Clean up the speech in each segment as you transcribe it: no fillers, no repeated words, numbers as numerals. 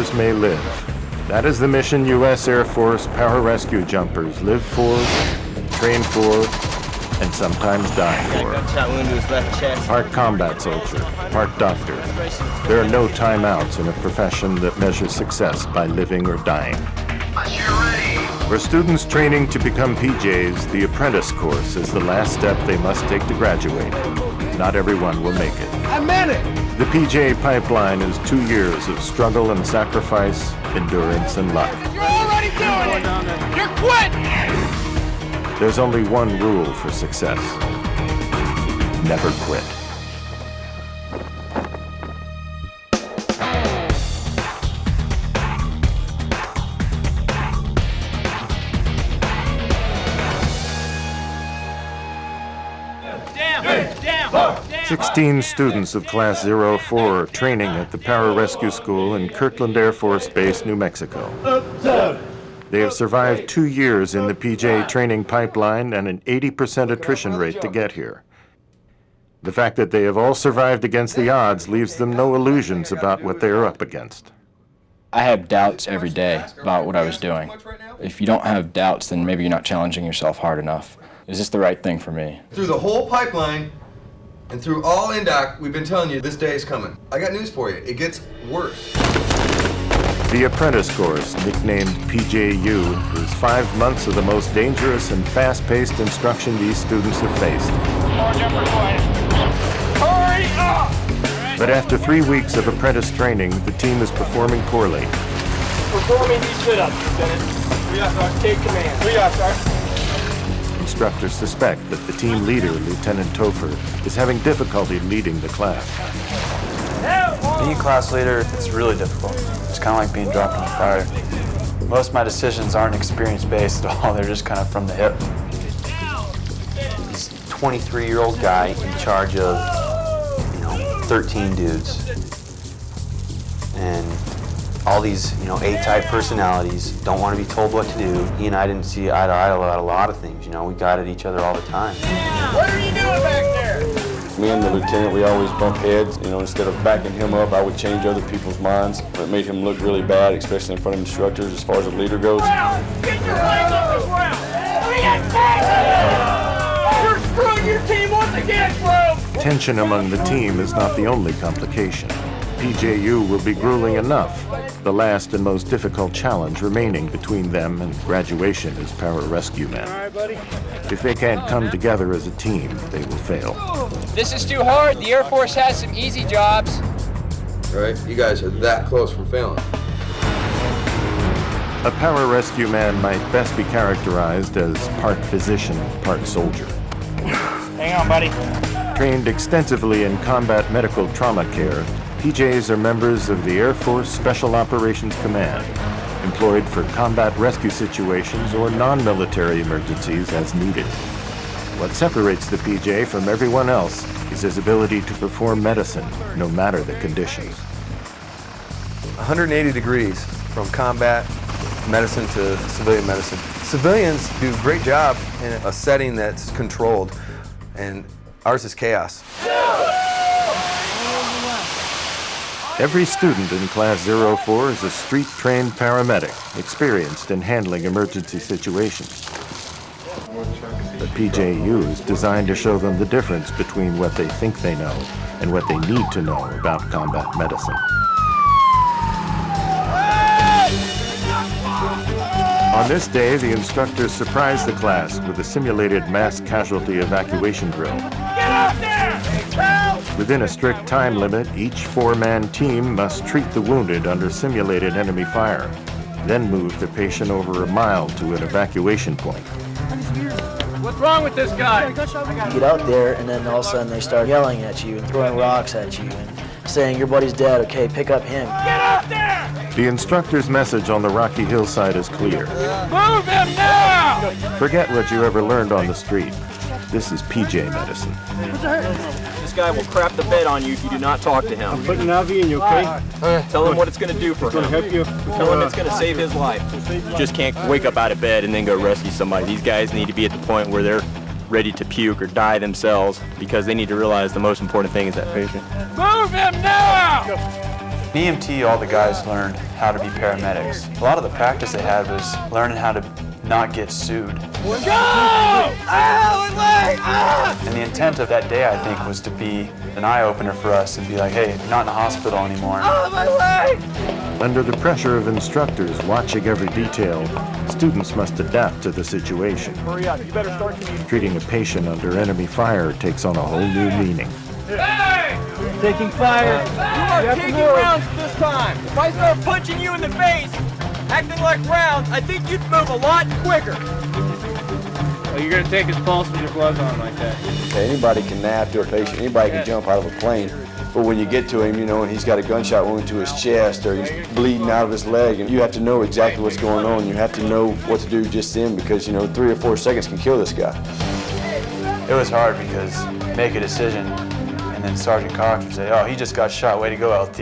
others may live. That is the mission U.S. Air Force pararescue jumpers live for, train for, and sometimes die for. Gunshot wound to his left chest. Part combat soldier, part doctor. There are no timeouts in a profession that measures success by living or dying. For students training to become PJs, the apprentice course is the last step they must take to graduate. Not everyone will make it. I meant it! The PJ pipeline is 2 years of struggle and sacrifice, endurance and luck. You're already doing it! You're quitting! There's only one rule for success. Never quit. Down! 16 students of Class 04 are training at the Pararescue School in Kirtland Air Force Base, New Mexico. They have survived 2 years in the PJ training pipeline and an 80% attrition rate to get here. The fact that they have all survived against the odds leaves them no illusions about what they are up against. I have doubts every day about what I was doing. If you don't have doubts, then maybe you're not challenging yourself hard enough. Is this the right thing for me? Through the whole pipeline and through all NDOC, we've been telling you this day is coming. I got news for you. It gets worse. The apprentice course, nicknamed PJU, is 5 months of the most dangerous and fast-paced instruction these students have faced. Hurry up! But after 3 weeks of apprentice training, the team is performing poorly. Performing these sit-ups, Lieutenant. Take command. Instructors suspect that the team leader, Lieutenant Topher, is having difficulty leading the class. Being a class leader, it's really difficult. It's kind of like being dropped in the fire. Most of my decisions aren't experience-based at all. They're just kind of from the hip. He's a 23-year-old guy in charge of, 13 dudes. And all these, A-type personalities don't want to be told what to do. He and I didn't see eye to eye about a lot of things, We guided each other all the time. What are you doing back there? Me and the lieutenant, we always bump heads. Instead of backing him up, I would change other people's minds. It made him look really bad, especially in front of instructors as far as a leader goes. Get your legs off the ground! You're screwing your team once again, bro! Tension among the team is not the only complication. PJU will be grueling enough. The last and most difficult challenge remaining between them and graduation as pararescue men. All right, buddy. If they can't come together as a team, they will fail. This is too hard. The Air Force has some easy jobs. Right? You guys are that close from failing. A pararescue man might best be characterized as part physician, part soldier. Hang on, buddy. Trained extensively in combat medical trauma care, PJs are members of the Air Force Special Operations Command, employed for combat rescue situations or non-military emergencies as needed. What separates the PJ from everyone else is his ability to perform medicine, no matter the conditions. 180 degrees from combat medicine to civilian medicine. Civilians do a great job in a setting that's controlled, and ours is chaos. Every student in Class 04 is a street-trained paramedic, experienced in handling emergency situations. The PJU is designed to show them the difference between what they think they know and what they need to know about combat medicine. On this day, the instructors surprised the class with a simulated mass casualty evacuation drill. Get out there! Help! Within a strict time limit, each 4-man team must treat the wounded under simulated enemy fire, then move the patient over a mile to an evacuation point. What's wrong with this guy? Get out there, and then all of a sudden they start yelling at you and throwing rocks at you and saying, your buddy's dead, okay, pick up him. Get out there! The instructor's message on the rocky hillside is clear. Move him now! Forget what you ever learned on the street. This is PJ medicine. This guy will crap the bed on you if you do not talk to him. Putting Navi in you, okay? Tell him what it's going to do for him. Help you. Tell him it's going to save his life. You just can't wake up out of bed and then go rescue somebody. These guys need to be at the point where they're ready to puke or die themselves because they need to realize the most important thing is that patient. Move him now! BMT, all the guys learned how to be paramedics. A lot of the practice they had was learning how to not get sued. Go! And the intent of that day, I think, was to be an eye-opener for us and be like, hey, you're not in the hospital anymore. Under the pressure of instructors watching every detail, students must adapt to the situation. Hurry up, you better start communicating. Treating a patient under enemy fire takes on a whole new meaning. Hey! Taking fire. You are taking rounds this time. If I start punching you in the face, acting like rounds, I think you'd move a lot quicker. Well, you're gonna take his pulse with your gloves on like that. Okay, anybody can nap to a patient, anybody can jump out of a plane, but when you get to him, you know, and he's got a gunshot wound to his chest or he's bleeding out of his leg, and you have to know exactly what's going on. You have to know what to do just then because, you know, 3 or 4 seconds can kill this guy. It was hard because make a decision and then Sergeant Cox would say, oh, he just got shot, way to go, LT.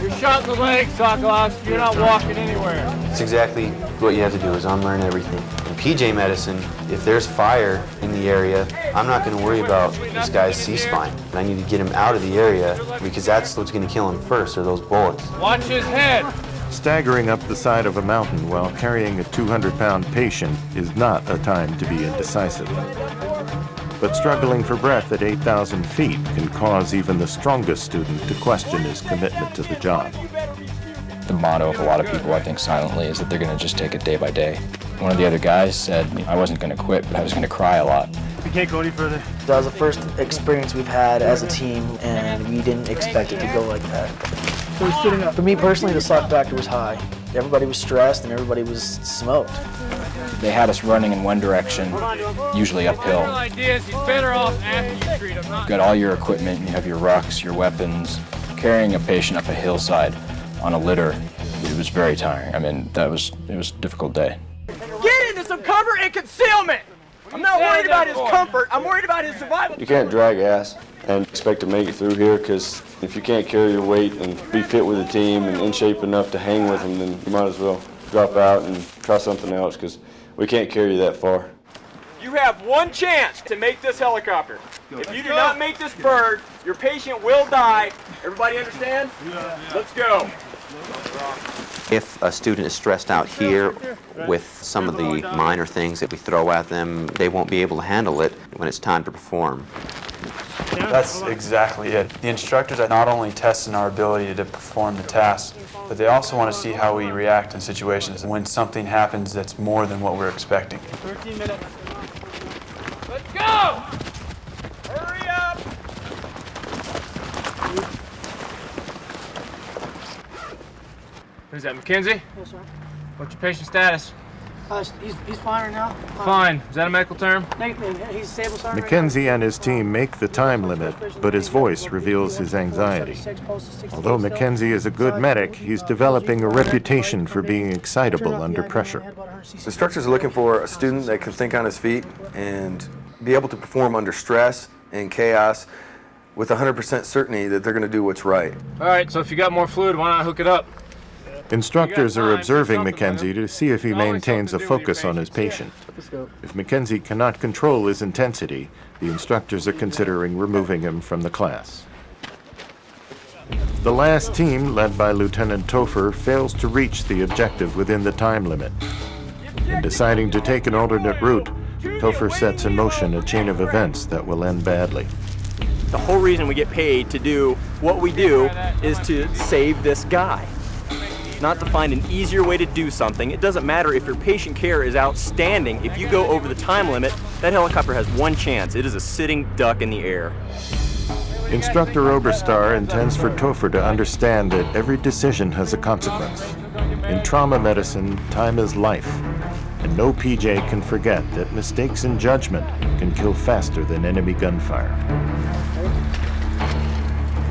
You're shot in the leg, Sokoloff. You're not walking anywhere. It's exactly what you have to do is unlearn everything. In PJ medicine, if there's fire in the area, I'm not going to worry about this guy's C-spine. I need to get him out of the area because that's what's going to kill him first, are those bullets. Watch his head. Staggering up the side of a mountain while carrying a 200-pound patient is not a time to be indecisive. But struggling for breath at 8,000 feet can cause even the strongest student to question his commitment to the job. The motto of a lot of people, I think, silently, is that they're going to just take it day by day. One of the other guys said I wasn't going to quit, but I was going to cry a lot. We can't go any further. That was the first experience we've had as a team, and we didn't expect it to go like that. So he's sitting up. For me personally, the shock factor was high. Everybody was stressed and everybody was smoked. They had us running in one direction, usually The uphill. idea is he's better off after you treat him. You've got all your equipment, you have your rucks, your weapons. Carrying a patient up a hillside on a litter, it was very tiring. I mean, it was a difficult day. Get into some cover and concealment! I'm not worried about his comfort, I'm worried about his survival. You can't drag ass and expect to make it through here because if you can't carry your weight and be fit with the team and in shape enough to hang with them, then you might as well drop out and try something else because we can't carry you that far. You have one chance to make this helicopter. If you do not make this bird, your patient will die. Everybody understand? Let's go. If a student is stressed out here with some of the minor things that we throw at them, they won't be able to handle it when it's time to perform. That's exactly it. The instructors are not only testing our ability to perform the task, but they also want to see how we react in situations when something happens that's more than what we're expecting. 13 minutes. Let's go! Hurry up! Who's that, Mackenzie? Yes, sir. What's your patient status? He's fine right now. Fine. Is that a medical term? He's stable, sir. Mackenzie and his team make the time limit, but his voice reveals his anxiety. Although Mackenzie is a good medic, he's developing a reputation for being excitable under pressure. Instructors are looking for a student that can think on his feet and be able to perform under stress and chaos with 100% certainty that they're going to do what's right. All right, so if you got more fluid, why not hook it up? Instructors are observing Mackenzie to see if he maintains a focus on his patient. If Mackenzie cannot control his intensity, the instructors are considering removing him from the class. The last team, led by Lieutenant Topher, fails to reach the objective within the time limit. In deciding to take an alternate route, Topher sets in motion a chain of events that will end badly. The whole reason we get paid to do what we do is to save this guy. Not to find an easier way to do something. It doesn't matter if your patient care is outstanding. If you go over the time limit, that helicopter has one chance. It is a sitting duck in the air. Instructor Oberstar intends for Topher to understand that every decision has a consequence. In trauma medicine, time is life, and no PJ can forget that mistakes in judgment can kill faster than enemy gunfire.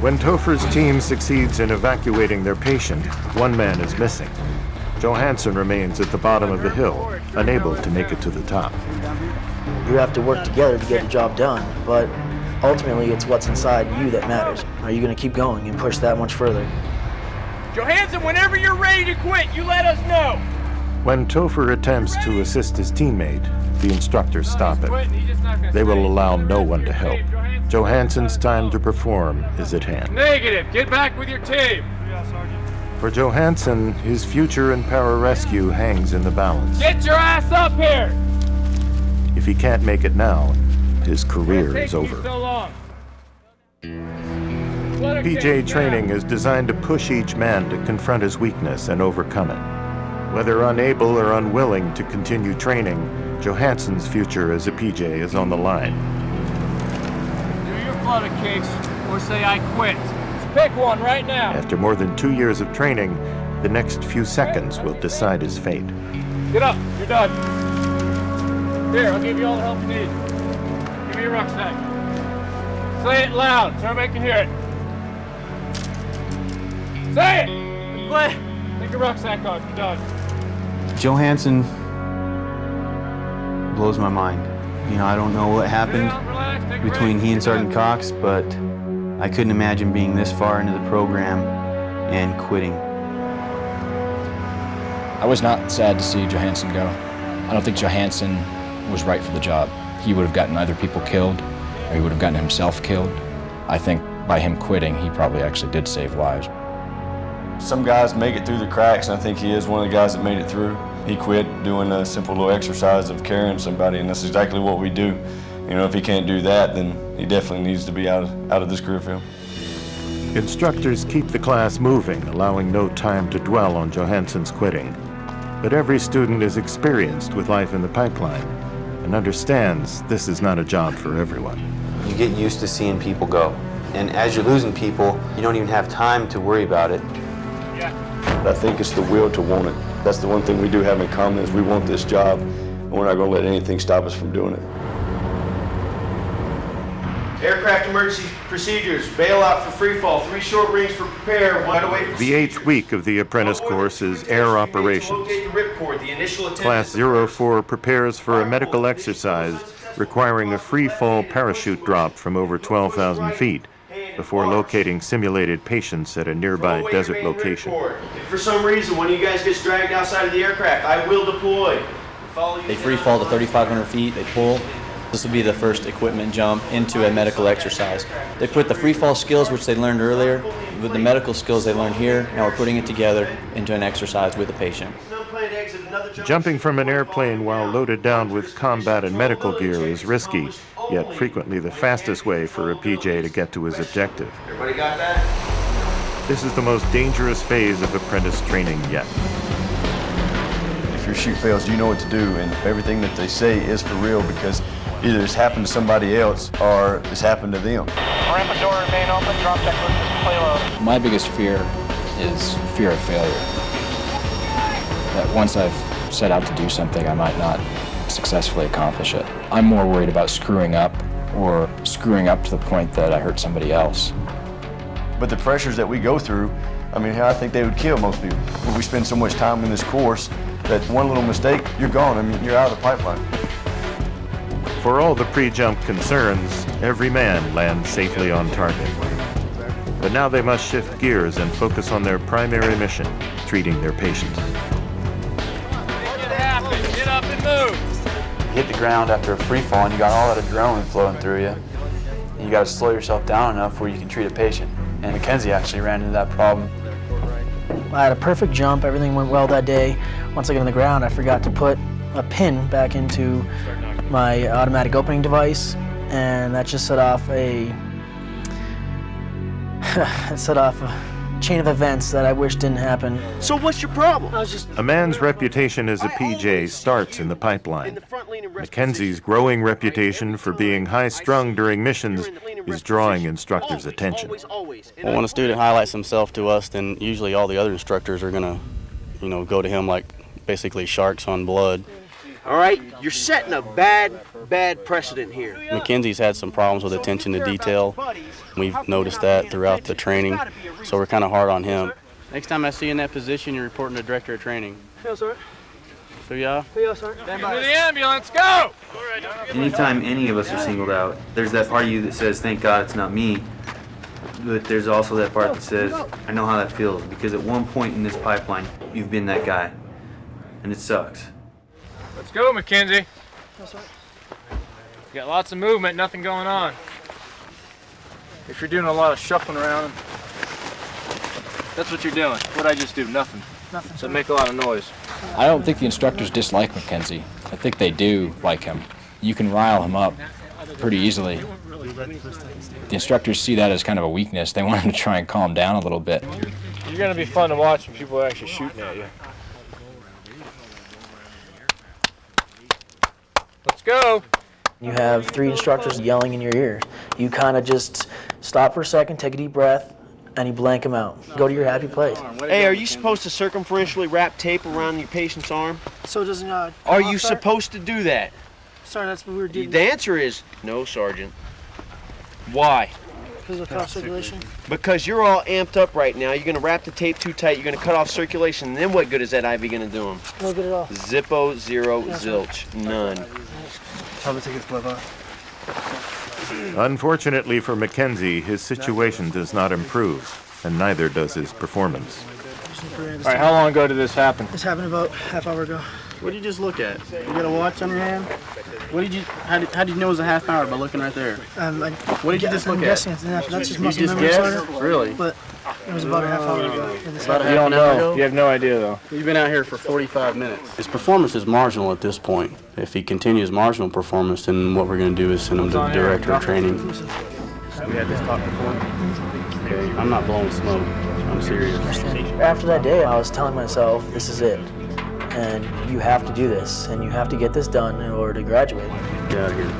When Topher's team succeeds in evacuating their patient, one man is missing. Johansson remains at the bottom of the hill, unable to make it to the top. You have to work together to get the job done, but ultimately it's what's inside you that matters. Are you going to keep going and push that much further? Johansson, whenever you're ready to quit, you let us know. When Topher attempts to assist his teammate, the instructors stop him. They will allow no one to help. Johansson's time to perform is at hand. Negative. Get back with your team. For Johansson, his future in pararescue hangs in the balance. Get your ass up here! If he can't make it now, his career is over. So long. PJ training is designed to push each man to confront his weakness and overcome it. Whether unable or unwilling to continue training, Johansson's future as a PJ is on the line. Do your flutter kicks or say I quit. Pick one right now. After more than 2 years of training, the next few seconds will decide his fate. Get up, you're done. Here, I'll give you all the help you need. Give me your rucksack. Say it loud so everybody can hear it. Say it! Play. Take your rucksack off, you're done. Johansson blows my mind. You know, I don't know what happened between he and Sergeant Cox, but I couldn't imagine being this far into the program and quitting. I was not sad to see Johansson go. I don't think Johansson was right for the job. He would have gotten either people killed or he would have gotten himself killed. I think by him quitting, he probably actually did save lives. Some guys make it through the cracks, and I think he is one of the guys that made it through. He quit doing a simple little exercise of carrying somebody, and that's exactly what we do. You know, if he can't do that, then he definitely needs to be out of this career field. Instructors keep the class moving, allowing no time to dwell on Johansson's quitting. But every student is experienced with life in the pipeline and understands this is not a job for everyone. You get used to seeing people go. And as you're losing people, you don't even have time to worry about it. I think it's the will to want it. That's the one thing we do have in common is we want this job, and we're not going to let anything stop us from doing it. Aircraft emergency procedures, bailout for free fall, 3 short rings for prepare, 1 away. The 8th week of the apprentice course is air operations. Class 04 prepares for a medical exercise requiring a free fall parachute drop from over 12,000 feet before locating simulated patients at a nearby desert location. If for some reason one of you guys gets dragged outside of the aircraft, I will deploy. They free fall to 3,500 feet, they pull. This will be the first equipment jump into a medical exercise. They put the free fall skills, which they learned earlier, with the medical skills they learned here. Now we're putting it together into an exercise with the patient. Jumping from an airplane while loaded down with combat and medical gear is risky, yet frequently the fastest way for a PJ to get to his objective. Everybody got that? This is the most dangerous phase of apprentice training yet. If your chute fails, you know what to do, and everything that they say is for real because either it's happened to somebody else or it's happened to them. Ramp door remain open, drop checklist, payload. My biggest fear is fear of failure. That once I've set out to do something, I might not successfully accomplish it. I'm more worried about screwing up or screwing up to the point that I hurt somebody else. But the pressures that we go through, I mean, I think they would kill most people. We spend so much time in this course that one little mistake, you're gone. I mean, you're out of the pipeline. For all the pre-jump concerns, every man lands safely on target. But now they must shift gears and focus on their primary mission, treating their patients. Get up and move. You hit the ground after a free fall and you got all that adrenaline flowing through you. And you got to slow yourself down enough where you can treat a patient. And Mackenzie actually ran into that problem. I had a perfect jump, everything went well that day. Once I got on the ground, I forgot to put a pin back into my automatic opening device, and that just set off a chain of events that I wish didn't happen. So what's your problem? A man's reputation as a PJ starts in the pipeline. Mackenzie's growing reputation for being high-strung during missions is drawing instructors' attention. Well, when a student highlights himself to us, then usually all the other instructors are gonna, go to him like basically sharks on blood. All right, you're setting a bad precedent here. Mackenzie's had some problems with attention to detail. We've noticed that throughout the training, so we're kind of hard on him. Next time I see you in that position, you're reporting to director of training. Yes, sir. So yeah? Yes, sir. Stand by. To the ambulance, go! Anytime any of us are singled out, there's that part of you that says, thank God it's not me. But there's also that part that says, I know how that feels, because at one point in this pipeline, you've been that guy. And it sucks. Let's go, Mackenzie. Yes, sir. You got lots of movement, nothing going on. If you're doing a lot of shuffling around, That's what you're doing. What'd I just do? Nothing. Nothing. So make a lot of noise. I don't think the instructors dislike Mackenzie. I think they do like him. You can rile him up pretty easily. The instructors see that as kind of a weakness. They want him to try and calm down a little bit. You're going to be fun to watch when people are actually shooting at you. Let's go. You have 3 instructors yelling in your ear. You kind of just stop for a second, take a deep breath, and you blank them out. Go to your happy place. Hey, are you supposed to circumferentially wrap tape around your patient's arm? So it doesn't. Are you supposed to do that? Sorry, that's what we were doing. The answer is no, Sergeant. Why? Because of cross circulation. Because you're all amped up right now. You're going to wrap the tape too tight. You're going to cut off circulation. And then what good is that IV going to do them? No good at all. Zippo, zero, zilch, none. Tell me to take his glove off. Unfortunately for Mackenzie, his situation does not improve, and neither does his performance. All right, how long ago did this happen? This happened about half hour ago. What did you just look at? You got a watch on your hand? What did you? How did you know it was a half hour by looking right there? What did you just look at? I'm guessing it's enough. That's just muscle you just memory guessed? disorder. Really? But it was about a half hour ago. About a You half don't an hour know. ago? You have no idea, though. You've been out here for 45 minutes. His performance is marginal at this point. If he continues marginal performance, then what we're going to do is send him to the director of training. We had this talk before. Okay, I'm not blowing smoke. I'm serious. After that day, I was telling myself, this is it. And you have to do this, and you have to get this done in order to graduate. Get out of here.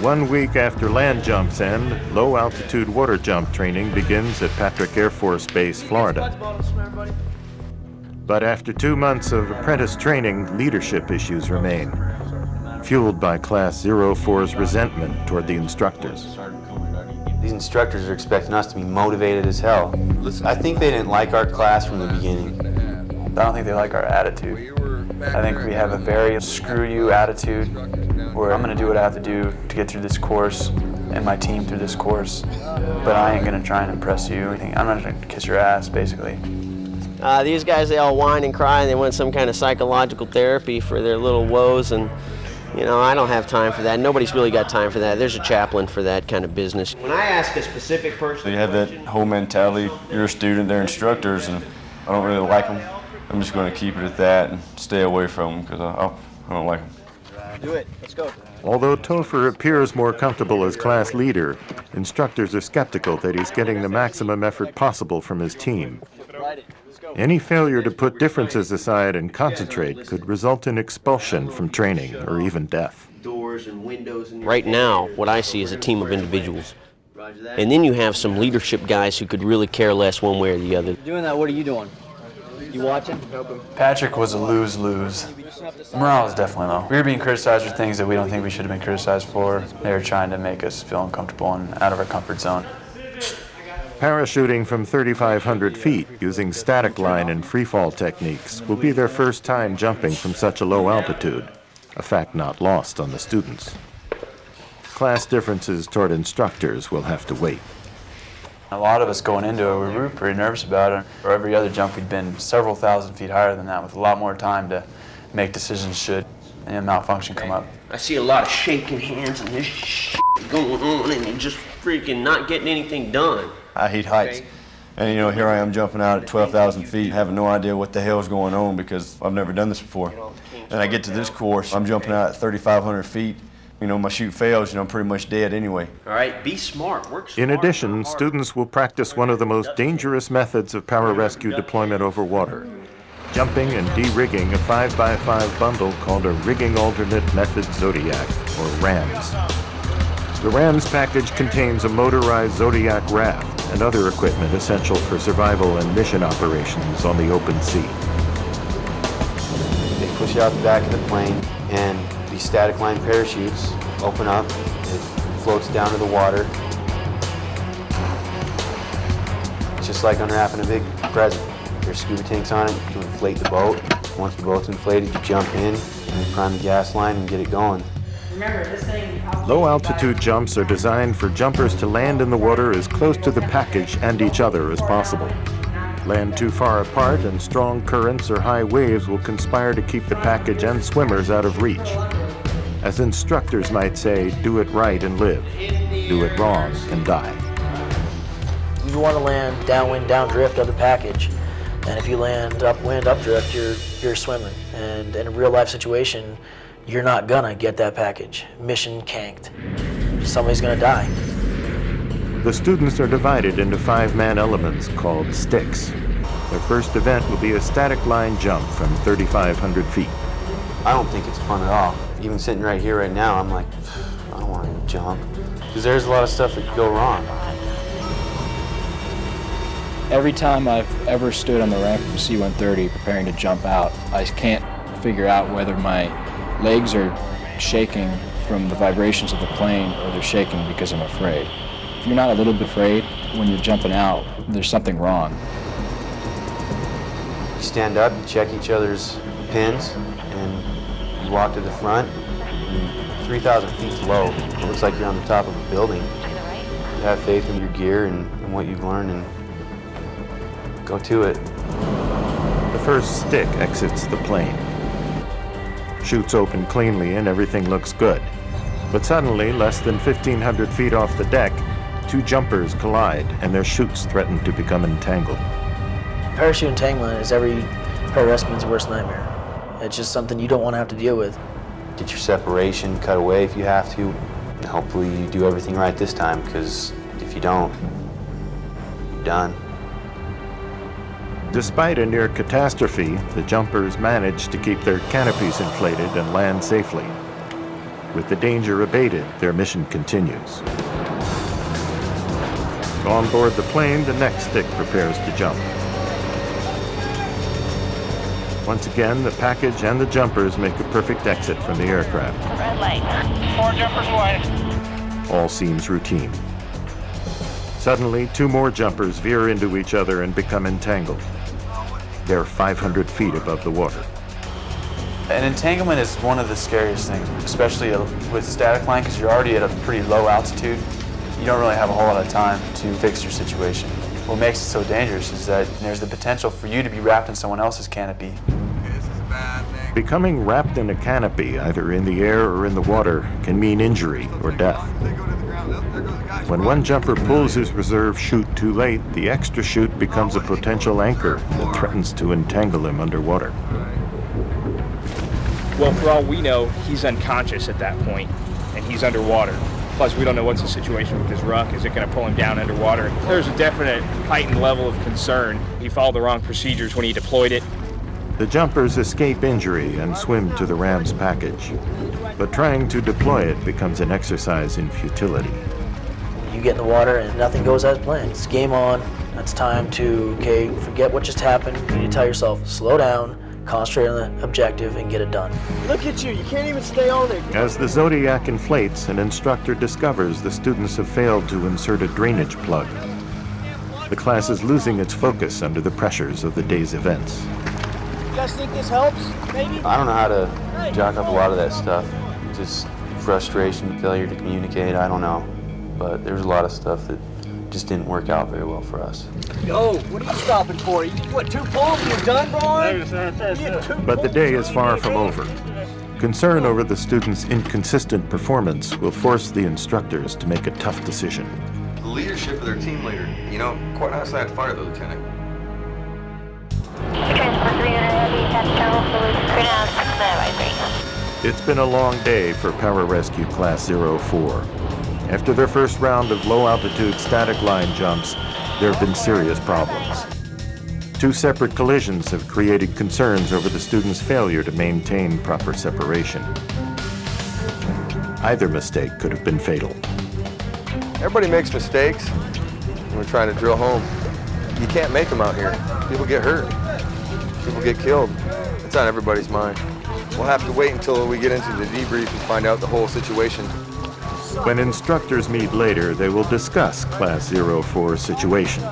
1 week after land jumps end, low-altitude water jump training begins at Patrick Air Force Base, Florida. But after 2 months of apprentice training, leadership issues remain, fueled by Class 04's resentment toward the instructors. These instructors are expecting us to be motivated as hell. I think they didn't like our class from the beginning. I don't think they like our attitude. I think we have a very screw you attitude where I'm going to do what I have to do to get through this course and my team through this course, but I ain't going to try and impress you. I'm not going to kiss your ass, basically. These guys, they all whine and cry and they want some kind of psychological therapy for their little woes, and you know, I don't have time for that. Nobody's really got time for that. There's a chaplain for that kind of business. When I ask a specific person... You have that whole mentality, you're a student, they're instructors, and I don't really like them. I'm just going to keep it at that and stay away from them because I don't like them. Do it. Let's go. Although Topher appears more comfortable as class leader, instructors are skeptical that he's getting the maximum effort possible from his team. Any failure to put differences aside and concentrate could result in expulsion from training or even death. Doors and windows. Right now, what I see is a team of individuals. And then you have some leadership guys who could really care less one way or the other. Doing that, what are you doing? You watching? Patrick was a lose-lose. Morale was definitely low. We were being criticized for things that we don't think we should have been criticized for. They were trying to make us feel uncomfortable and out of our comfort zone. Parachuting from 3,500 feet using static line and freefall techniques will be their first time jumping from such a low altitude, a fact not lost on the students. Class differences toward instructors will have to wait. A lot of us going into it, we were pretty nervous about it. For every other jump, we'd been several thousand feet higher than that with a lot more time to make decisions should a malfunction come up. I see a lot of shaking hands and this shit going on and you're just freaking not getting anything done. I hate heights. And you know, here I am jumping out at 12,000 feet, having no idea what the hell's going on because I've never done this before. And I get to this course, I'm jumping out at 3,500 feet. You know, my chute fails, you know, I'm pretty much dead anyway. All right, be smart, work smart. In addition, students will practice one of the most dangerous methods of pararescue deployment over water, jumping and de-rigging a 5x5 bundle called a Rigging Alternate Method Zodiac, or RAMS. The RAMS package contains a motorized Zodiac raft and other equipment essential for survival and mission operations on the open sea. They push you out the back of the plane, and these static line parachutes open up, it floats down to the water. It's just like unwrapping a big present. There's scuba tanks on it to inflate the boat. Once the boat's inflated, you jump in, and you prime the gas line and get it going. Low-altitude jumps are designed for jumpers to land in the water as close to the package and each other as possible. Land too far apart and strong currents or high waves will conspire to keep the package and swimmers out of reach. As instructors might say, do it right and live. Do it wrong and die. You want to land downwind, downdrift of the package. And if you land upwind, updrift, you're swimming. And in a real life situation, you're not gonna get that package. Mission canked. Somebody's gonna die. The students are divided into 5-man elements called sticks. Their first event will be a static line jump from 3,500 feet. I don't think it's fun at all. Even sitting right here right now, I'm like, I don't want to jump. Because there's a lot of stuff that could go wrong. Every time I've ever stood on the ramp of a C-130 preparing to jump out, I can't figure out whether my legs are shaking from the vibrations of the plane or they're shaking because I'm afraid. If you're not a little bit afraid when you're jumping out, there's something wrong. You stand up, you check each other's pins, and you walk to the front. 3,000 feet's low. It looks like you're on the top of a building. You have faith in your gear and what you've learned and go to it. The first stick exits the plane. Chutes open cleanly and everything looks good. But suddenly, less than 1,500 feet off the deck, 2 jumpers collide and their chutes threaten to become entangled. Parachute entanglement is every pararescueman's worst nightmare. It's just something you don't want to have to deal with. Get your separation, cut away if you have to. And hopefully you do everything right this time, because if you don't, you're done. Despite a near catastrophe, the jumpers manage to keep their canopies inflated and land safely. With the danger abated, their mission continues. On board the plane, the next stick prepares to jump. Once again, the package and the jumpers make a perfect exit from the aircraft. Red light. 4 jumpers wide. All seems routine. Suddenly, 2 more jumpers veer into each other and become entangled. They're 500 feet above the water. An entanglement is one of the scariest things, especially with static line, because you're already at a pretty low altitude. You don't really have a whole lot of time to fix your situation. What makes it so dangerous is that there's the potential for you to be wrapped in someone else's canopy. Becoming wrapped in a canopy, either in the air or in the water, can mean injury or death. When one jumper pulls his reserve chute too late, the extra chute becomes a potential anchor that threatens to entangle him underwater. Well, for all we know, he's unconscious at that point, and he's underwater. Plus, we don't know what's the situation with his ruck. Is it going to pull him down underwater? There's a definite heightened level of concern. He followed the wrong procedures when he deployed it. The jumpers escape injury and swim to the ram's package. But trying to deploy it becomes an exercise in futility. You get in the water and nothing goes as planned. It's game on. It's time to, forget what just happened. You need to tell yourself, slow down, concentrate on the objective, and get it done. Look at you can't even stay on it. As the Zodiac inflates, an instructor discovers the students have failed to insert a drainage plug. The class is losing its focus under the pressures of the day's events. You guys think this helps, maybe? I don't know how to jack up a lot of that stuff. Just frustration, failure to communicate, I don't know. But there's a lot of stuff that just didn't work out very well for us. Yo, what are you stopping for? What, 2 pulls? You done, Brian? But the day is far from over. Concern over the students' inconsistent performance will force the instructors to make a tough decision. The leadership of their team leader, quite honestly, I'd fire the lieutenant. It's been a long day for Pararescue Class 04. After their first round of low-altitude static line jumps, there have been serious problems. 2 separate collisions have created concerns over the students' failure to maintain proper separation. Either mistake could have been fatal. Everybody makes mistakes when we're trying to drill home. You can't make them out here. People get hurt. People get killed. It's on everybody's mind. We'll have to wait until we get into the debrief and find out the whole situation. When instructors meet later, they will discuss Class 04's situation.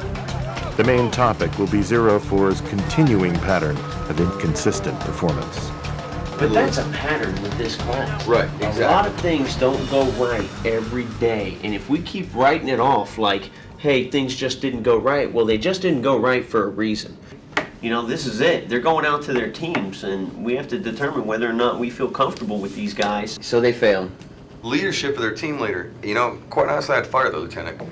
The main topic will be 04's continuing pattern of inconsistent performance. But that's a pattern with this class. Right, exactly. A lot of things don't go right every day, and if we keep writing it off like, hey, things just didn't go right, well, they just didn't go right for a reason. This is it. They're going out to their teams, and we have to determine whether or not we feel comfortable with these guys. So they failed. Leadership of their team leader, quite honestly, I'd fire the lieutenant.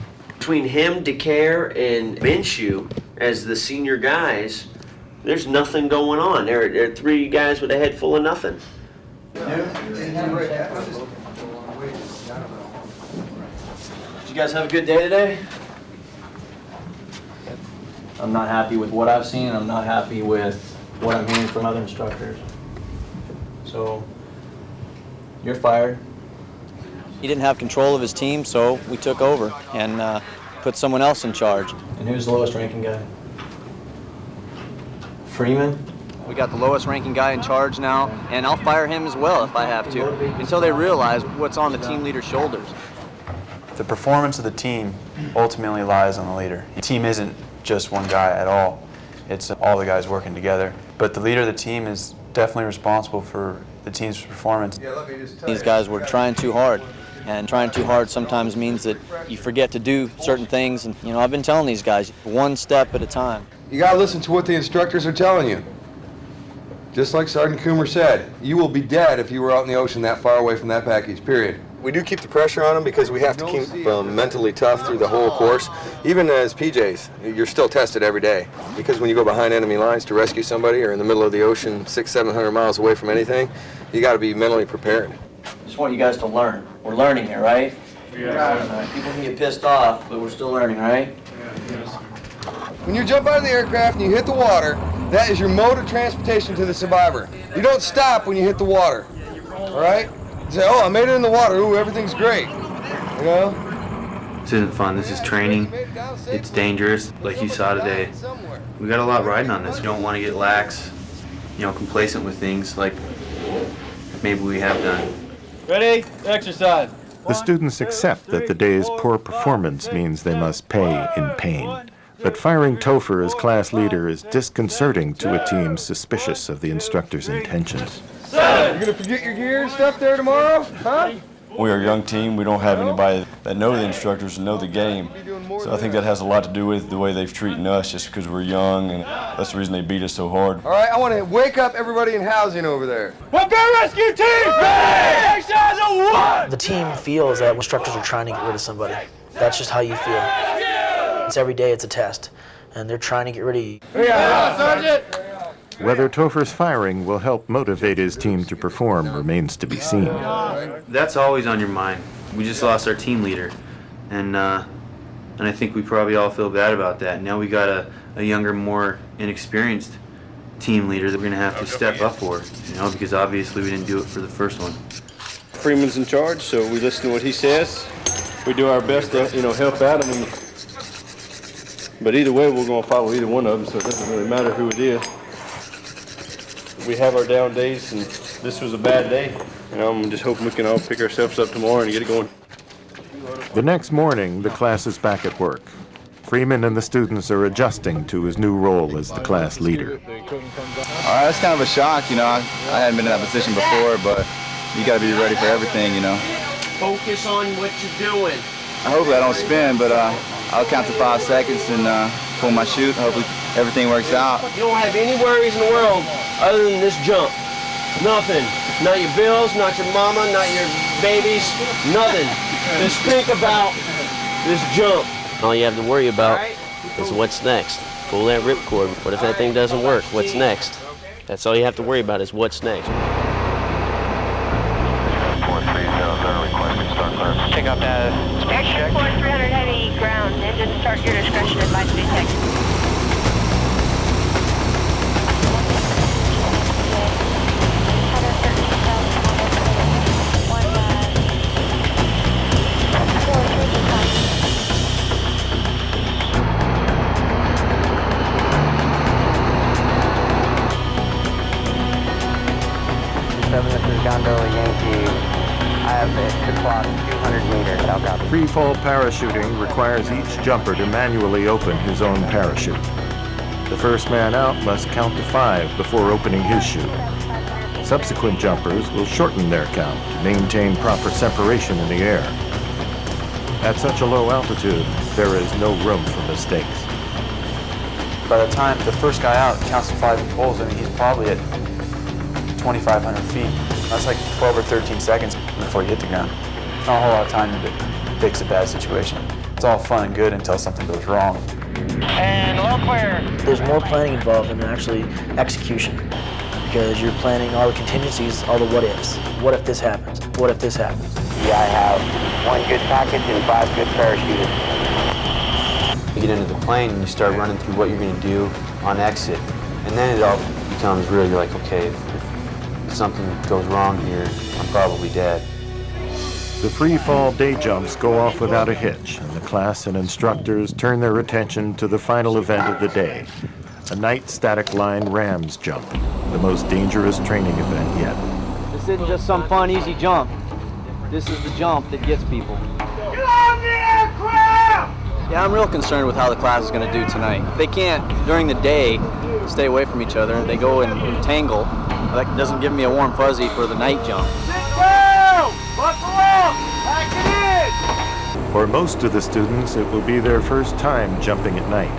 Between him, DeCare, and Minshew as the senior guys, there's nothing going on. There are three guys with a head full of nothing. Did you guys have a good day today? I'm not happy with what I've seen. I'm not happy with what I'm hearing from other instructors. So, you're fired. He didn't have control of his team, so we took over and put someone else in charge. And who's the lowest ranking guy? Freeman? We got the lowest ranking guy in charge now, and I'll fire him as well if I have to, until they realize what's on the team leader's shoulders. The performance of the team ultimately lies on the leader. The team isn't just one guy at all. It's all the guys working together. But the leader of the team is definitely responsible for the team's performance. These guys were trying too hard, and trying too hard sometimes means that you forget to do certain things. And you know, I've been telling these guys, one step at a time. You gotta listen to what the instructors are telling you. Just like Sergeant Coomer said, you will be dead if you were out in the ocean that far away from that package, period. We do keep the pressure on them because we have to keep them mentally tough through the whole course. Even as PJs, you're still tested every day. Because when you go behind enemy lines to rescue somebody or in the middle of the ocean 600-700 miles away from anything, you gotta be mentally prepared. Just want you guys to learn. We're learning here, right? Yeah. People can get pissed off, but we're still learning, right? When you jump out of the aircraft and you hit the water, that is your mode of transportation to the survivor. You don't stop when you hit the water, all right? You say, oh, I made it in the water, ooh, everything's great, you know? This isn't fun, this is training. It's dangerous, like you saw today. We got a lot riding on this. We don't want to get lax, complacent with things like maybe we have done. Ready? Exercise. The students accept that the day's poor performance means they must pay in pain. But firing Topher as class leader is disconcerting to a team suspicious of the instructor's intentions. You gonna forget your gear and stuff there tomorrow, huh? We are a young team. We don't have anybody that know the instructors and know the game. So I think that has a lot to do with the way they've treated us just because we're young, and that's the reason they beat us so hard. All right, I want to wake up everybody in housing over there. Pararescue team! Exercise of one! The team feels that instructors are trying to get rid of somebody. That's just how you feel. It's every day it's a test, and they're trying to get rid of you. Yeah, Sergeant! Whether Topher's firing will help motivate his team to perform remains to be seen. That's always on your mind. We just lost our team leader, and I think we probably all feel bad about that. Now we got a younger, more inexperienced team leader that we're gonna have to step up for, because obviously we didn't do it for the first one. Freeman's in charge, so we listen to what he says. We do our best to, help out him. But either way, we're going to follow either one of them, so it doesn't really matter who it is. We have our down days, and this was a bad day. I'm just hoping we can all pick ourselves up tomorrow and get it going. The next morning, the class is back at work. Freeman and the students are adjusting to his new role as the class leader. All right, that's kind of a shock, I hadn't been in that position before, but you got to be ready for everything, Focus on what you're doing. Hopefully I don't spin, but I'll count to 5 seconds and pull my chute. Hopefully everything works out. You don't have any worries in the world other than this jump. Nothing. Not your bills, not your mama, not your babies, nothing. Just think about this jump. All you have to worry about is what's next. Pull that ripcord. What if that thing doesn't work? What's next? That's all you have to worry about is what's next. Pick up Action 4300 heavy ground. Engine start your discretion. Advise to detect. This is Gondola Yankee. I have the clock 200 meters. I'll copy. Free-fall parachuting requires each jumper to manually open his own parachute. The first man out must count to 5 before opening his chute. Subsequent jumpers will shorten their count to maintain proper separation in the air. At such a low altitude, there is no room for mistakes. By the time the first guy out counts to 5 and pulls, he's probably at 2,500 feet. That's like 12 or 13 seconds before you hit the ground. Not a whole lot of time to fix a bad situation. It's all fun and good until something goes wrong. And all clear. There's more planning involved than actually execution, because you're planning all the contingencies, all the what ifs. What if this happens? What if this happens? Yeah, I have 1 good package and 5 good parachutists. You get into the plane and you start running through what you're going to do on exit. And then it all becomes real. You're like, okay, if something goes wrong here, I'm probably dead. The free fall day jumps go off without a hitch, and the class and instructors turn their attention to the final event of the day, a night static line rams jump, the most dangerous training event yet. This isn't just some fun, easy jump. This is the jump that gets people. Get on the aircraft! Yeah, I'm real concerned with how the class is going to do tonight. If they can't, during the day, stay away from each other, they go and tangle, that doesn't give me a warm fuzzy for the night jump. Sit down! Buckle up! Pack it in! For most of the students, it will be their first time jumping at night.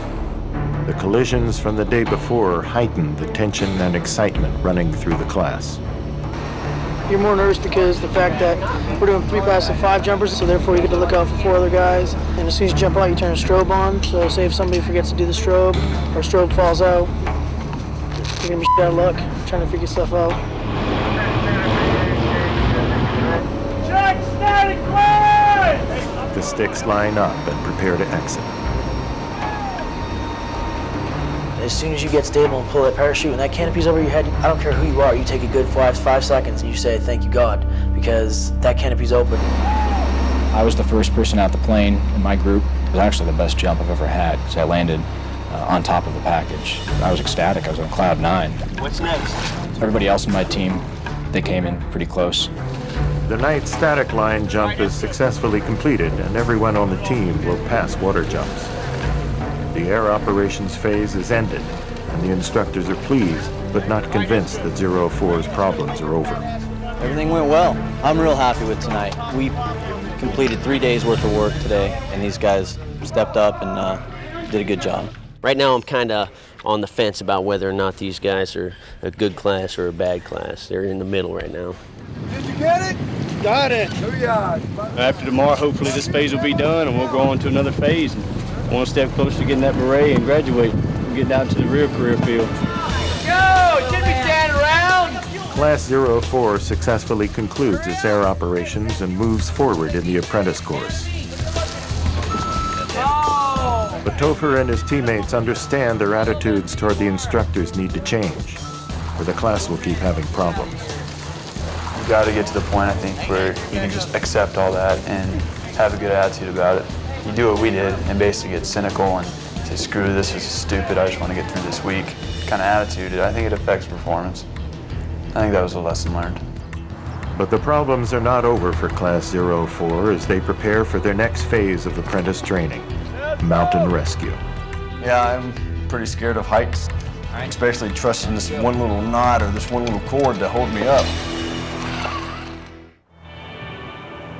The collisions from the day before heighten the tension and excitement running through the class. You're more nervous because the fact that we're doing 3 classes of 5 jumpers, so therefore you get to look out for 4 other guys. And as soon as you jump out, you turn a strobe on. So say if somebody forgets to do the strobe, or strobe falls out, you're gonna be shit out of luck trying to figure stuff out. Check static line! The sticks line up and prepare to exit. As soon as you get stable and pull that parachute and that canopy's over your head, I don't care who you are, you take a good 5 seconds and you say, thank you God, because that canopy's open. I was the first person out the plane in my group. It was actually the best jump I've ever had, because I landed on top of the package. I was ecstatic, I was on cloud 9. What's next? Everybody else in my team, they came in pretty close. The night static line jump is successfully completed, and everyone on the team will pass water jumps. The air operations phase is ended, and the instructors are pleased, but not convinced that 04's problems are over. Everything went well. I'm real happy with tonight. We completed 3 days worth of work today, and these guys stepped up and did a good job. Right now I'm kind of on the fence about whether or not these guys are a good class or a bad class. They're in the middle right now. Did you get it? Got it. After tomorrow, hopefully this phase will be done and we'll go on to another phase. One step closer to getting that beret and graduate and get down to the real career field. Go! Shouldn't be standing around! Class 04 successfully concludes its air operations and moves forward in the apprentice course. But Topher and his teammates understand their attitudes toward the instructors need to change, or the class will keep having problems. You got to get to the point, I think, where you can just accept all that and have a good attitude about it. You do what we did and basically get cynical and say, screw this is stupid, I just want to get through this week kind of attitude. I think it affects performance. I think that was a lesson learned. But the problems are not over for Class 04 as they prepare for their next phase of apprentice training, mountain rescue. Yeah, I'm pretty scared of heights, especially trusting this one little knot or this one little cord to hold me up.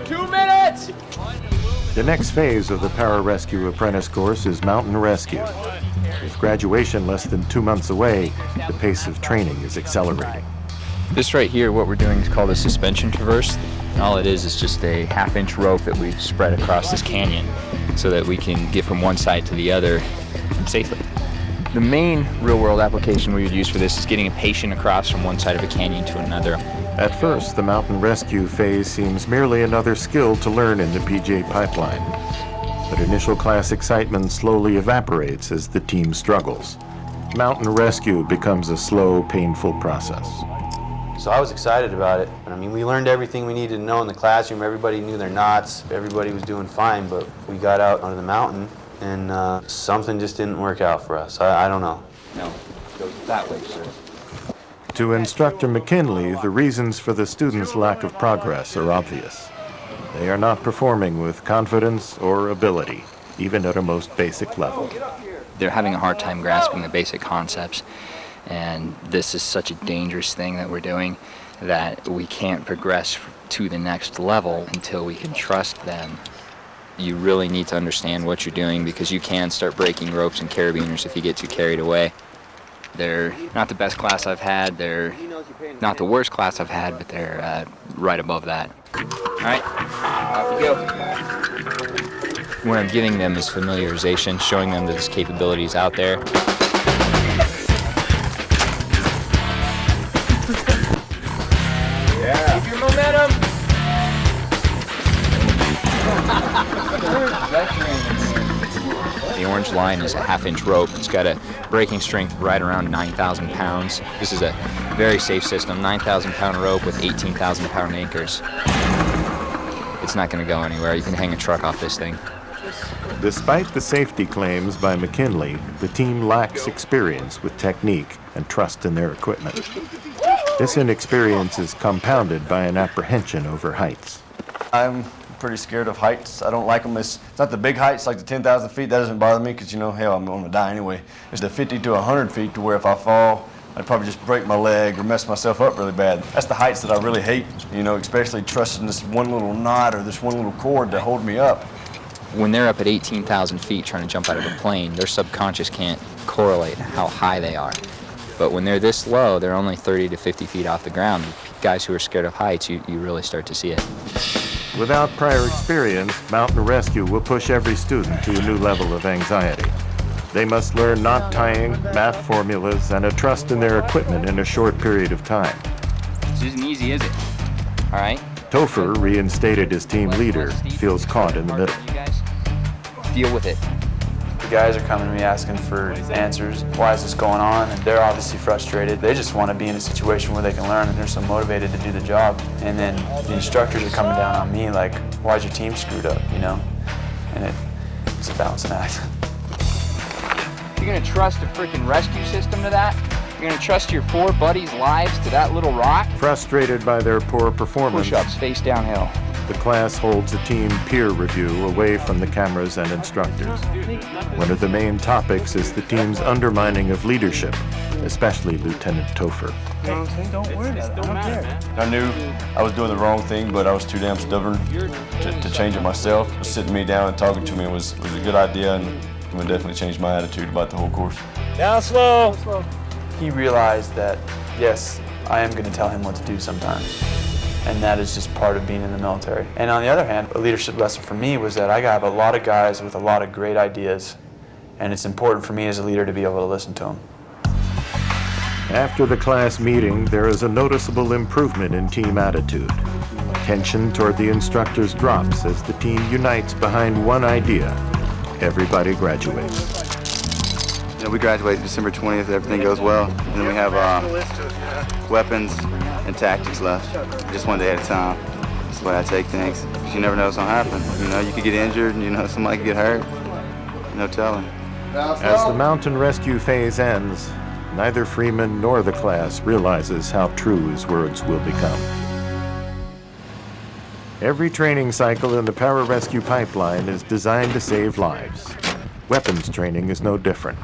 2 minutes! The next phase of the Pararescue apprentice course is mountain rescue. With graduation less than 2 months away, the pace of training is accelerating. This right here, what we're doing is called a suspension traverse. All it is just a 1/2-inch rope that we've spread across this canyon so that we can get from one side to the other safely. The main real-world application we would use for this is getting a patient across from one side of a canyon to another. At first, the mountain rescue phase seems merely another skill to learn in the PJ pipeline. But initial class excitement slowly evaporates as the team struggles. Mountain rescue becomes a slow, painful process. So I was excited about it. I mean, we learned everything we needed to know in the classroom. Everybody knew their knots. Everybody was doing fine, but we got out onto the mountain and something just didn't work out for us. I don't know. No, go that way, sir. To Instructor McKinley, the reasons for the students' lack of progress are obvious. They are not performing with confidence or ability, even at a most basic level. They're having a hard time grasping the basic concepts, and this is such a dangerous thing that we're doing that we can't progress to the next level until we can trust them. You really need to understand what you're doing because you can start breaking ropes and carabiners if you get too carried away. They're not the best class I've had, they're not the worst class I've had, but they're right above that. All right, off you go. What I'm giving them is familiarization, showing them that this capability is out there. Yeah. Keep your momentum. The orange line is a 1/2-inch rope. It's got a breaking strength right around 9,000 pounds. This is a very safe system, 9,000-pound rope with 18,000-pound anchors. It's not going to go anywhere. You can hang a truck off this thing. Despite the safety claims by McKinley, the team lacks experience with technique and trust in their equipment. This inexperience is compounded by an apprehension over heights. I'm pretty scared of heights. I don't like them. It's not the big heights like the 10,000 feet. That doesn't bother me because, you know, hell, I'm going to die anyway. It's the 50 to 100 feet to where if I fall, I'd probably just break my leg or mess myself up really bad. That's the heights that I really hate, you know, especially trusting this one little knot or this one little cord to hold me up. When they're up at 18,000 feet trying to jump out of a plane, their subconscious can't correlate how high they are. But when they're this low, they're only 30 to 50 feet off the ground. Guys who are scared of heights, you really start to see it. Without prior experience, Mountain Rescue will push every student to a new level of anxiety. They must learn knot tying, math formulas, and a trust in their equipment in a short period of time. This isn't easy, is it? All right? Topher, reinstated as team leader, feels caught in the middle. You guys deal with it. The guys are coming to me asking for answers. Why is this going on? And they're obviously frustrated. They just want to be in a situation where they can learn and they're so motivated to do the job. And then the instructors are coming down on me like, why is your team screwed up, you know? And it's a balancing act. You're gonna trust a freaking rescue system to that? You're gonna trust your 4 buddies' lives to that little rock? Frustrated by their poor performance, Push-ups face downhill. the class holds a team peer review away from the cameras and instructors. One of the main topics is the team's undermining of leadership, especially Lieutenant Topher. You know what I'm saying? Don't worry about it. I don't care. I knew I was doing the wrong thing, but I was too damn stubborn to change it myself. Sitting me down and talking to me was a good idea, and it would definitely change my attitude about the whole course. Down slow. He realized that, yes, I am going to tell him what to do sometimes. And that is just part of being in the military. And on the other hand, a leadership lesson for me was that I have a lot of guys with a lot of great ideas, and it's important for me as a leader to be able to listen to them. After the class meeting, there is a noticeable improvement in team attitude. Tension toward the instructors drops as the team unites behind one idea. Everybody graduates. You know, we graduate December 20th, everything goes well, and then we have weapons and tactics left, just one day at a time. That's the way I take things. You never know what's gonna happen. You know, you could get injured, and you know, somebody could get hurt. No telling. As the mountain rescue phase ends, neither Freeman nor the class realizes how true his words will become. Every training cycle in the pararescue pipeline is designed to save lives. Weapons training is no different.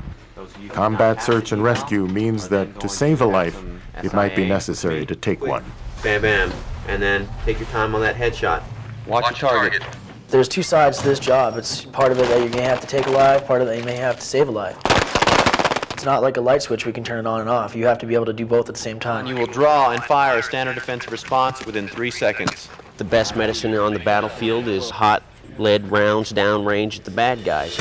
Combat search and rescue means that to save a life, it might be necessary to take one. Bam, bam. And then take your time on that headshot. Watch your target. There's 2 sides to this job. It's part of it that you're going to have to take a life, part of it you may have to save a life. It's not like a light switch we can turn it on and off. You have to be able to do both at the same time. You will draw and fire a standard defensive response within 3 seconds. The best medicine on the battlefield is hot lead rounds downrange at the bad guys.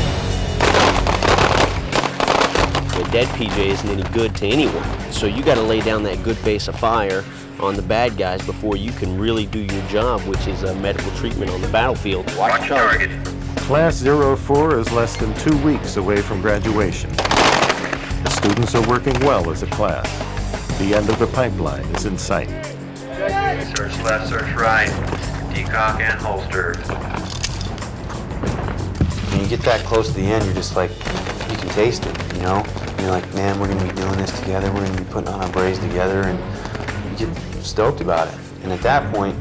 The dead PJ isn't any good to anyone, so you got to lay down that good base of fire on the bad guys before you can really do your job, which is medical treatment on the battlefield. Watch target. Class 04 is less than 2 weeks away from graduation. The students are working well as a class. The end of the pipeline is in sight. Search left, search right. Decock and holster. When you get that close to the end, you're just like, you can taste it, you know? You're like, man, we're gonna be doing this together, we're gonna be putting on our braids together, and you get stoked about it. And at that point,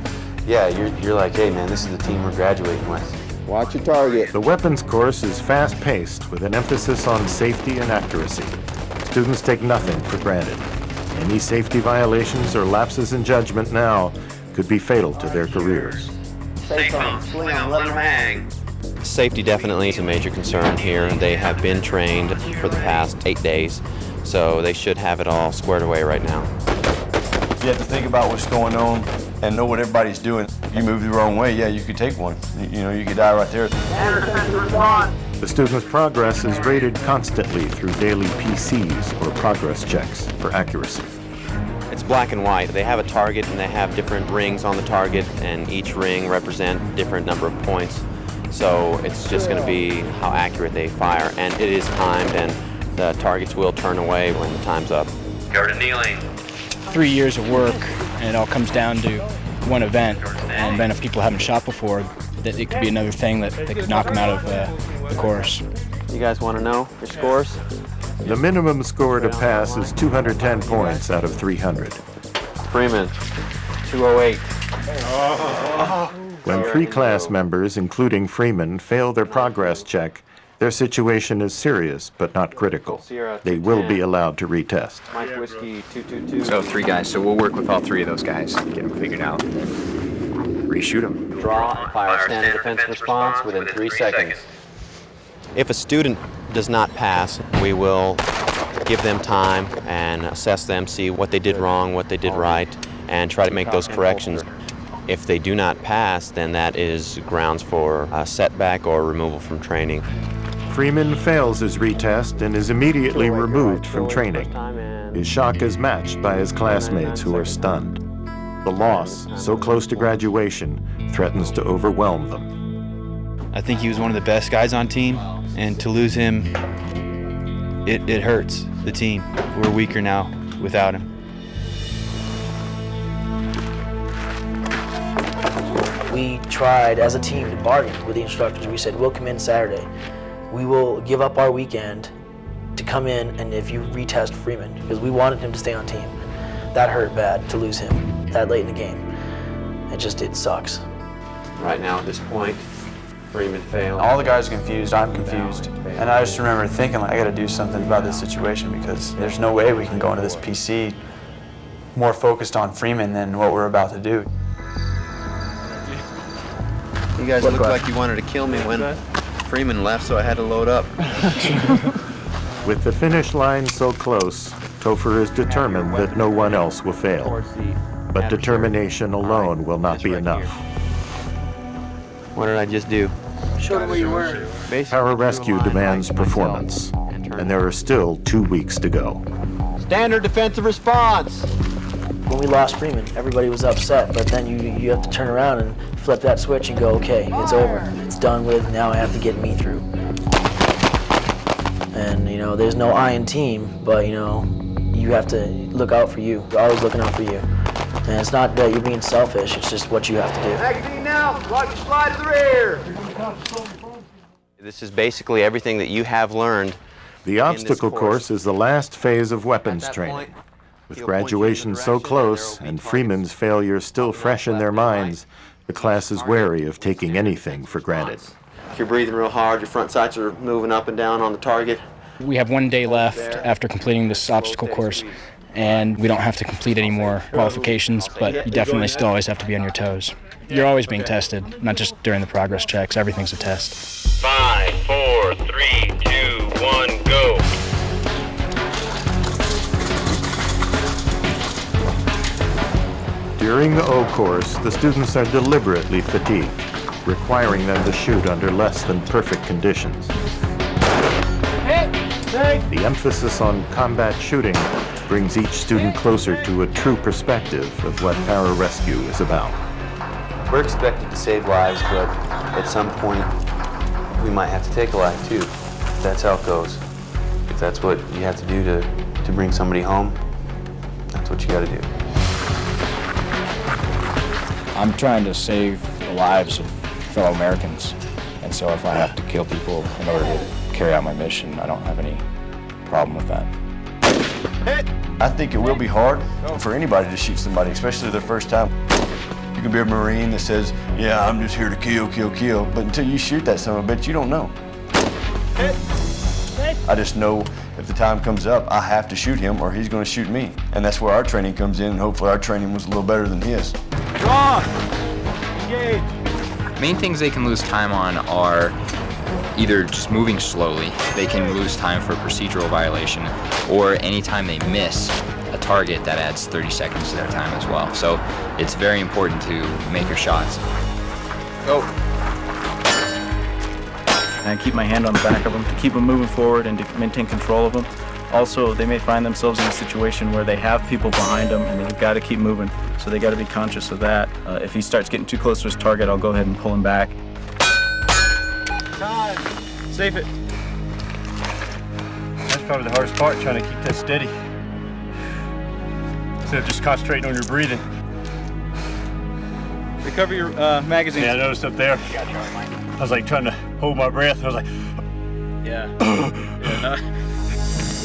yeah, you're like, hey man, this is the team we're graduating with. Watch your target. The weapons course is fast-paced with an emphasis on safety and accuracy. Students take nothing for granted. Any safety violations or lapses in judgment now could be fatal to their careers. Safe on, sling on, let them hang. Safety definitely is a major concern here, and they have been trained for the past 8 days, so they should have it all squared away right now. You have to think about what's going on and know what everybody's doing. You move the wrong way, yeah, you could take one. You know, you could die right there. The student's progress is rated constantly through daily PCs or progress checks for accuracy. It's black and white. They have a target and they have different rings on the target, and each ring represents a different number of points. So it's just going to be how accurate they fire, and it is timed, and the targets will turn away when the time's up. Go to kneeling. 3 years of work, and it all comes down to one event. And then if people haven't shot before, that it could be another thing that could knock them out of the course. You guys want to know your scores? The minimum score to pass is 210 points out of 300. Freeman, 208. When 3 class members, including Freeman, fail their progress check, their situation is serious but not critical. They will be allowed to retest. Mike Whiskey, 222. So 3 guys, so we'll work with all 3 of those guys, get them figured out, reshoot them. Draw and fire standard defense response within 3 seconds. If a student does not pass, we will give them time and assess them, see what they did wrong, what they did right, and try to make those corrections. If they do not pass, then that is grounds for a setback or removal from training. Freeman fails his retest and is immediately removed from training. His shock is matched by his classmates who are stunned. The loss, so close to graduation, threatens to overwhelm them. I think he was one of the best guys on team, and to lose him, it hurts the team. We're weaker now without him. We tried as a team to bargain with the instructors. We said, we'll come in Saturday. We will give up our weekend to come in, and if you retest Freeman, because we wanted him to stay on team. That hurt bad to lose him that late in the game. It sucks. Right now at this point, Freeman failed. All the guys are confused, I'm confused. And I just remember thinking, like, I gotta do something about this situation because there's no way we can go into this PC more focused on Freeman than what we're about to do. You guys looked like you wanted to kill me when Freeman left, so I had to load up. With the finish line so close, Topher is determined that no one else will fail. But determination alone will not be enough. What did I just do? Show them where you were. Pararescue demands performance, and there are still 2 weeks to go. Standard defensive response. When we lost Freeman, everybody was upset, but then you have to turn around and flip that switch and go, okay, it's over. It's done with, now I have to get me through. And, there's no I in team, but, you have to look out for you. You're always looking out for you. And it's not that you're being selfish, it's just what you have to do. Magazine now, watch you slide to the rear. This is basically everything that you have learned. The obstacle course is the last phase of weapons training. With graduation so close and Freeman's failure still fresh in their minds, the class is wary of taking anything for granted. If you're breathing real hard, your front sights are moving up and down on the target. We have 1 day left after completing this obstacle course, and we don't have to complete any more qualifications, but you definitely still always have to be on your toes. You're always being tested, not just during the progress checks. Everything's a test. 5, 4, 3, 2, 1, go. During the O course, the students are deliberately fatigued, requiring them to shoot under less than perfect conditions. The emphasis on combat shooting brings each student closer to a true perspective of what pararescue is about. We're expected to save lives, but at some point, we might have to take a life too. That's how it goes. If that's what you have to do to bring somebody home, that's what you gotta do. I'm trying to save the lives of fellow Americans, and so if I have to kill people in order to carry out my mission, I don't have any problem with that. I think it will be hard for anybody to shoot somebody, especially the first time. You can be a Marine that says, yeah, I'm just here to kill, kill, kill, but until you shoot that son of a bitch, you don't know. I just know if the time comes up, I have to shoot him or he's going to shoot me. And that's where our training comes in, and hopefully our training was a little better than his. Draw! Engage! Main things they can lose time on are either just moving slowly, they can lose time for a procedural violation, or anytime they miss a target, that adds 30 seconds to their time as well. So it's very important to make your shots. Go. And keep my hand on the back of them to keep them moving forward and to maintain control of them. Also, they may find themselves in a situation where they have people behind them and they've got to keep moving. So they got to be conscious of that. If he starts getting too close to his target, I'll go ahead and pull him back. Time. Safe it. That's probably the hardest part, trying to keep that steady. Instead of just concentrating on your breathing. Recover your magazine. Yeah, I noticed up there. I was like trying to hold my breath. I was like,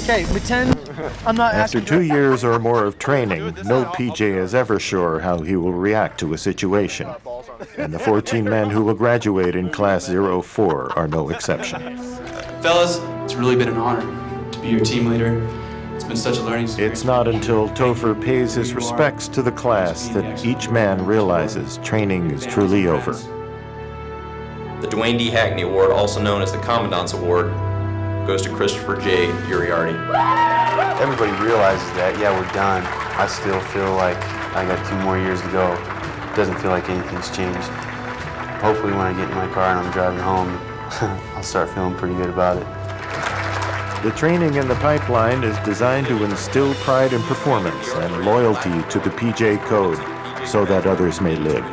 Okay, pretend I'm not After asking. 2 years or more of training, no PJ is ever sure how he will react to a situation. And the 14 men who will graduate in Class 04 are no exception. Fellas, it's really been an honor to be your team leader. It's been such a learning experience. It's not until Topher pays his respects to the class that each man realizes training is truly over. The Dwayne D. Hackney Award, also known as the Commandant's Award, goes to Christopher J. Uriarty. Everybody realizes that, yeah, we're done. I still feel like I got 2 more years to go. It doesn't feel like anything's changed. Hopefully when I get in my car and I'm driving home, I'll start feeling pretty good about it. The training in the pipeline is designed to instill pride in performance and loyalty to the PJ code so that others may live.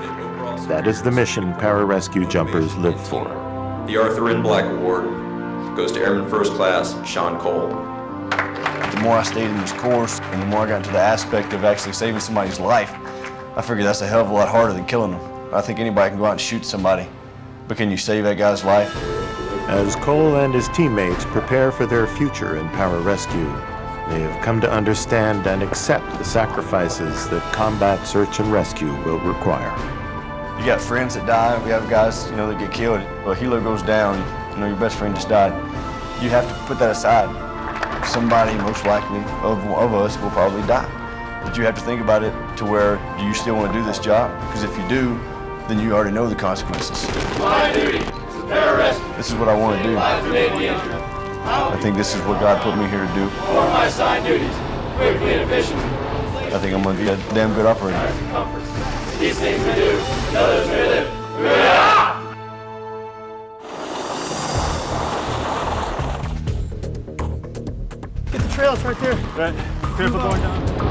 That is the mission pararescue jumpers live for. The Arthur N. Black Award goes to Airman First Class Sean Cole. The more I stayed in this course and the more I got into the aspect of actually saving somebody's life, I figured that's a hell of a lot harder than killing them. I think anybody can go out and shoot somebody, but can you save that guy's life? As Cole and his teammates prepare for their future in pararescue, they have come to understand and accept the sacrifices that combat search and rescue will require. You got friends that die, we have guys, that get killed. Well, a helo goes down, your best friend just died. You have to put that aside. Somebody, most likely, of us will probably die. But you have to think about it to where, do you still want to do this job? Because if you do, then you already know the consequences. My duty is to pararescue. This is what I want to do. I think this is what God put me here to do. Perform my assigned duties, quickly and efficiently. I think I'm going to be a damn good operator. These things we do, and others may live. Get the trail, it's right there. Right. Careful going down.